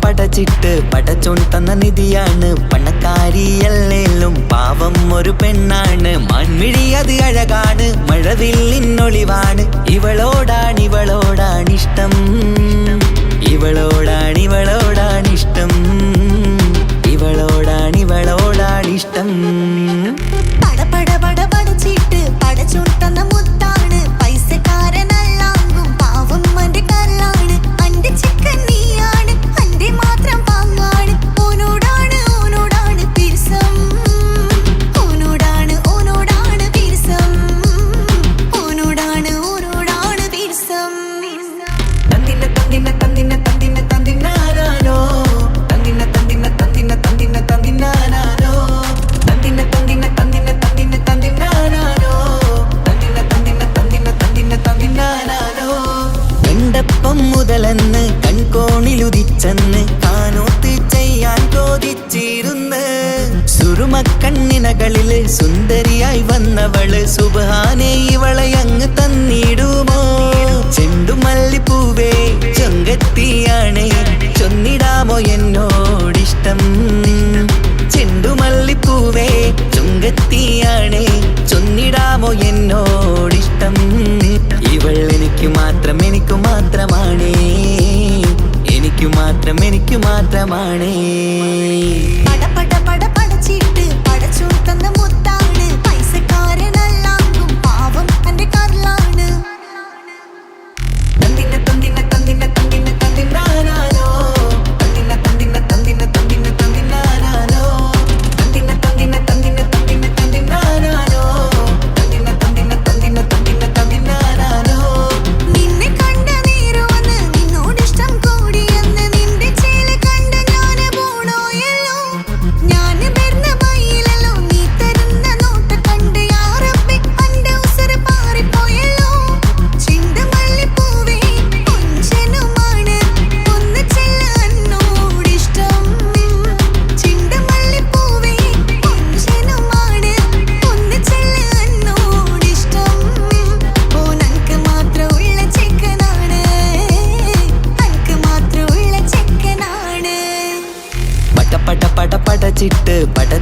പടച്ചിട്ട് പടച്ചോൻ തന്ന നിധിയാണ്, പണക്കാരിയല്ലേലും പാവം ഒരു പെണ്ണാണ്. മാൻമിഴി അത് അഴകാണ്, മഴവില്ലിന്നൊളിവാണ്, ഇവളോടാണിഷ്ടം, ഇവളോടാണിഷ്ടം, ഇവളോടാണിഷ്ടം. പടച്ചിട്ട് പടച്ചോൻ തന്ന മുത്താണ്, പൈസക്കാരനല്ലാങ്കും പാവം അന്റെ കല്ലാണ്. അന്റെ ചിക്കൻ നീയാണ്, അന്റെ മാത്രം പാങ്ങാണ്, ഓനോടാണ് പിരിസം, ഓനോടാണ് പിരിസം, ഓനോടാണ് പിരിസം. തന്തിന തന്തിന തന്തിന തന്തിന തന്തിനാരോ, തന്തിന തന്തിന തന്തിന തന്തിന തന്തിനാരോ, തന്തിന തന്തിന തന്തിന തന്തിന തന്തിനാരോ, തന്തിന തന്തിന തന്തിന തന്തിന തന്തിനാരോ. കണ്ടപ്പം മുതലെന്ന് കൺകോണിലുദിച്ചെന്ന് കാനോത്ത് ചെയ്യാൻ ചോദിച്ചിരുന്ന്, സുറുമക്കണ്ണിനകളില് സുന്ദരിയായി വന്നവള് സുബ്ഹാനേ ഇവളെ അങ്ങ് തന്നിടുമോ? ചെണ്ടുമല്ലിപ്പൂവേ ചൊങ്കത്തിയാണ്, ചൊന്നിടാമോ എന്നോടിഷ്ടം? ചെണ്ടുമല്ലിപ്പൂവേ ചൊങ്കത്തിയാണ്, ചൊന്നിടാമോ എന്നോടിഷ്ടം? ഇവൾ എനിക്ക് മാത്രം മാത്രമാണേ, എനിക്ക് മാത്രമാണേ. പടച്ചിട്ട് പടച്ചോൻ തന്ന മുത്താണ്, പൈസക്കാരനല്ലാങ്കും പാവം അന്റെ കല്ലാണ്. തന്തിന തന്തിന തന്തിന തന്തിന തന്തിനാരോ, തന്തിന തന്തിന തന്തിന തന്തിന തന്തിനാരോ, തന്തിന തന്തിന തന്തിന തന്തിന തന്തിനാരോ, തന്തിന തന്തിന തന്തിന തന്തിന തന്തിനാരോ. നിന്നെ കണ്ട നേരമെന്ന് നിന്നോടിഷ്ടം കൂടിയെന്ന്, നിന്റെ ചേല കണ്ട ഞാന് പോണോയല്ലോ.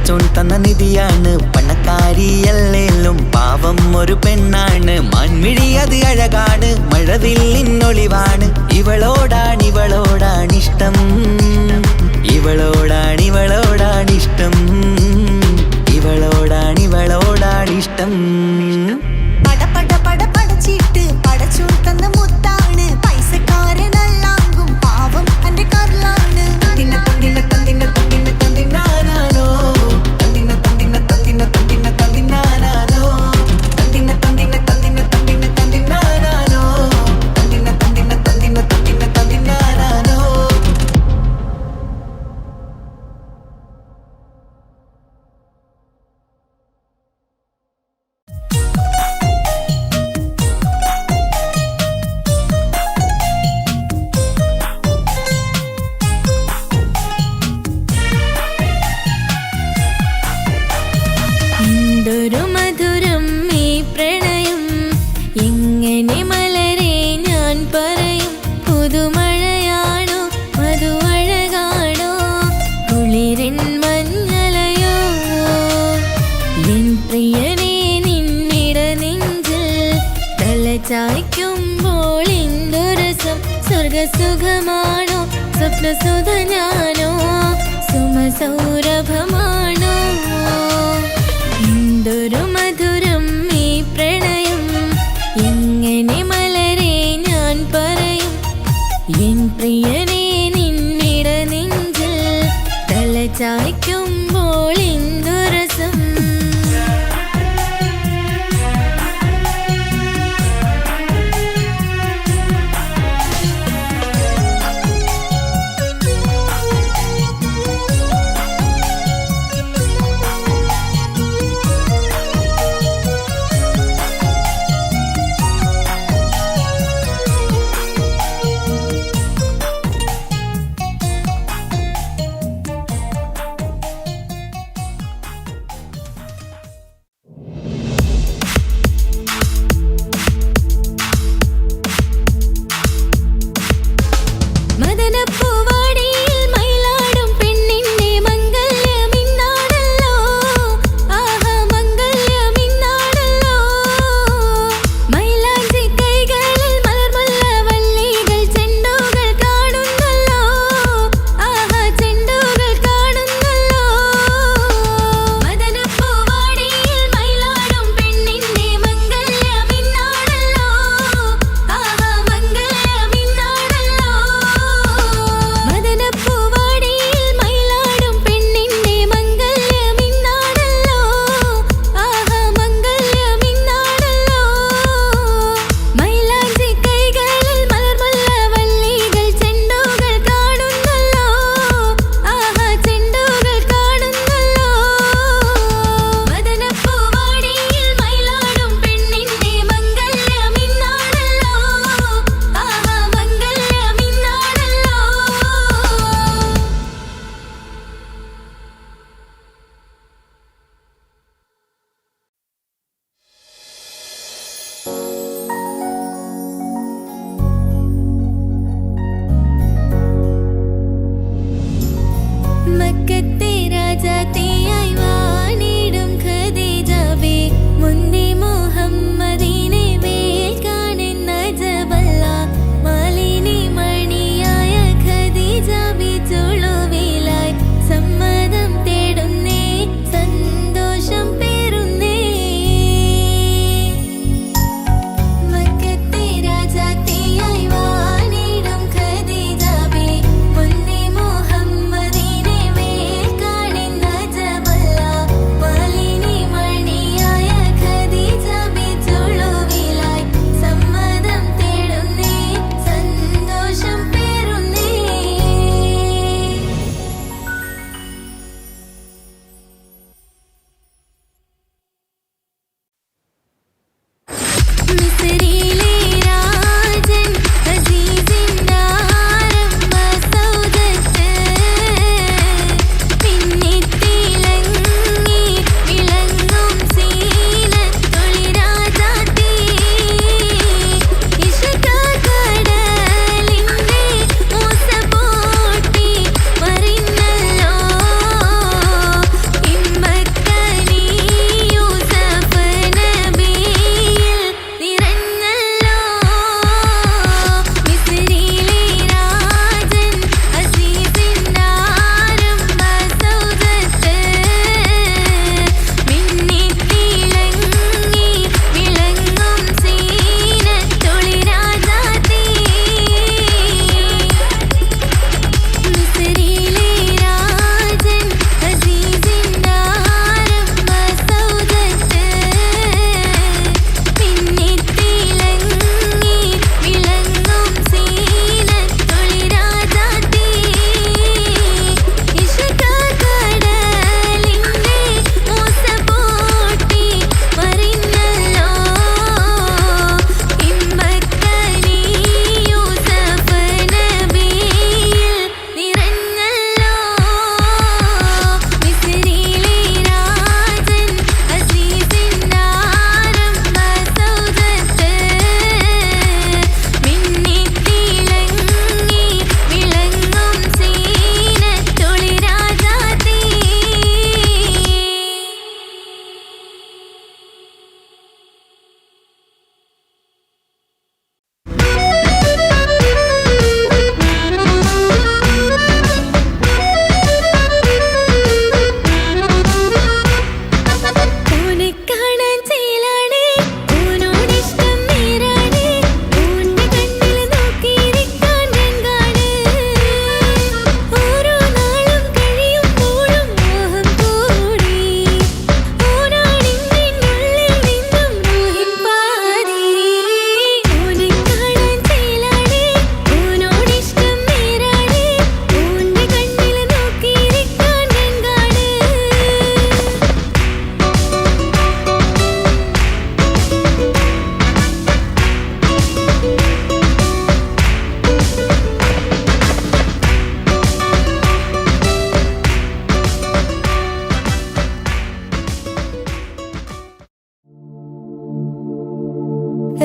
പടച്ചോൻ തന്ന നിധിയാണ്. പണക്കാരിയല്ലേലും പാവം ഒരു പെണ്ണാണ്. മാൻമിഴി അത് അഴകാണ്, മഴവില്ലിന്നൊളിവാണ്. ഇവളോടാണിഷ്ടം, ഇവളോടാണിഷ്ടം, ഇവളോടാണിഷ്ടം. പടച്ചിട്ട് പടച്ചോൻ തന്ന മുത്താണ്. പൈസക്കാരനല്ലാങ്കും പാവം അന്റെ കർലാണ്. തന്തിന തന്തിന തന്തിന തന്തിന തന്തിനാനാനോ, തന്തിന തന്തിന തന്തിന തന്തിന തന്തിനാനാനോ, തന്തിന തന്തിന തന്തിന തന്തിന തന്തിനാനാനോ, തന്തിന തന്തിന തന്തിന തന്തിന തന്തിനാനാനോ. എന്തൊരു മധുരം ഈ പ്രണയം, എങ്ങനെ മലരെ ഞാൻ പറയും. പുതുമഴയാണോ മധു അഴകാണോ, കുളിരൻ മഞ്ഞളയോ. എൻ പ്രിയനെ നിന്നിട നെഞ്ചിൽ തലചായ്ക്കുമ്പോൾ എന്തൊരസം. സ്വർഗസുഖമാണോ സ്വപ്നസുധ ഞാനോ, സുമസൗരഭമാണോ. എന്തൊരു മധുരം ഈ പ്രണയം, എങ്ങനെ മലരെ ഞാൻ പറയും. എൻ പ്രിയനെ നിന്നിട നെഞ്ചിൽ തലചായ്ക്കുമ്പോൾ എന്തൊരസം.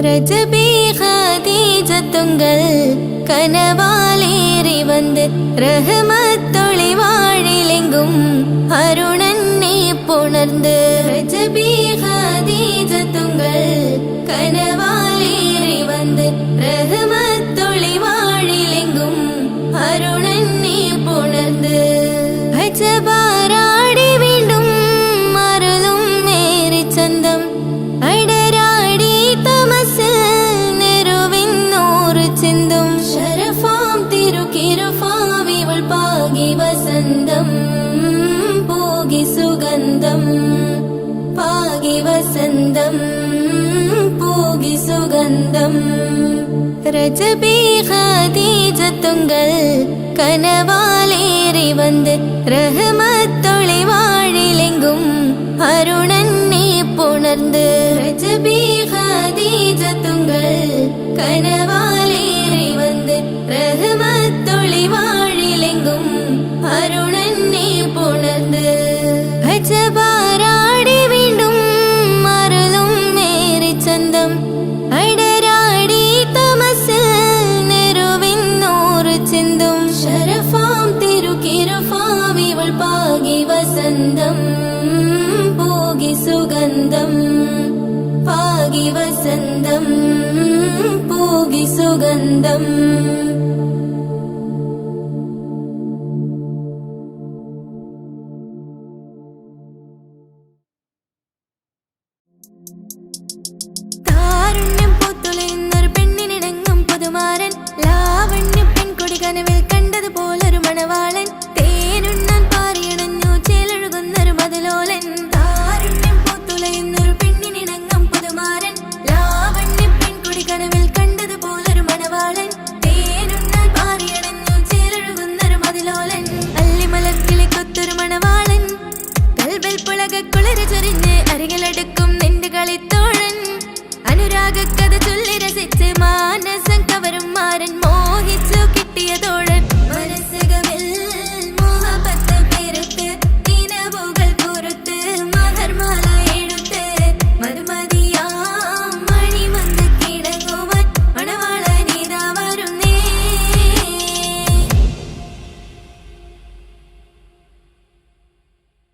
ரஜபி ஹதீஜத்துங்கள் கனவாலேறி வந்து ரஹமத்தொளி வாழிலெங்கும் அருணன்னே புணர்ந்து ரஜபி ஹதீஜத்துங்கள் கனவாலேறி வந்து ரஹமத்தொளி வாழிலெங்கும் அருணன்னே புணர்ந்து அஜபாராடி வீண்டும் மருளும் மேரி சந்தம் அடராடி தமசு நெருவின் நூறு சிந்தும் ஷரஃபாம் திருக்கிருஃபாம் இவள் பாகி வசந்தம் போகி சுகந்தம் பாகி வசந்தம் போகி சுகந்தம் ரஜபி ஹதீஜத்துங்கள் கனவாலேறி வந்து ரஹமத்தொளி வாழிலெங்கும் அருணன்னே புணர்ந்து ரஜபி ஹதீஜத்துங்கள் கனவாலேறி வந்து ரஹமத்தொளி வாழிலெங்கும் அருணன்னே புணர்ந்து அஜபாராடி வீண்டும் மருளும் மேரி சந்தம் அடராடி தமசு நெருவின் நூறு சிந்தும் ஷரஃபாம் திருக்கிருஃபாம் இவள் பாகி வசந்தம் போகி சுகந்தம் பாகி வசந்தம் போகி சுகந்தம் താരുണ്യം പൂത്തുലയുന്നൊരു പെണ്ണിനിണങ്ങും പുതുമാരൻ ലാവണ്യ പെൺകൊടി കനവിൽ കണ്ടതുപോലൊരു മണവാളൻ തേനുണ്ണാൻ പാറിയണഞ്ഞു ചേലൊഴുകുന്നൊരു മതിലോലൻ താരുണ്യം പൂത്തുലയുന്നൊരു പെണ്ണിനിണങ്ങും പുതുമാരൻ ലാവണ്യ പെൺകൊടി കനവിൽ കണ്ടതുപോലൊരു മണവാളൻ തേനുണ്ണാൻ പാറിയണഞ്ഞു ചേലൊഴുകുന്നൊരു മതിലോലൻ അല്ലിമലർക്കിളി കൊത്തൊരു മണവാളൻ കൽബിൽ പുളകുളിര് ചൊരിഞ്ഞ് അരികിലടുക്കും നിന്റെ കളിത്തോഴൻ അനുരാഗ കഥ ചൊല്ലി രസിച്ച് മാനസം കവരും മാരൻ മോഹിച്ചു കിട്ടിയതോ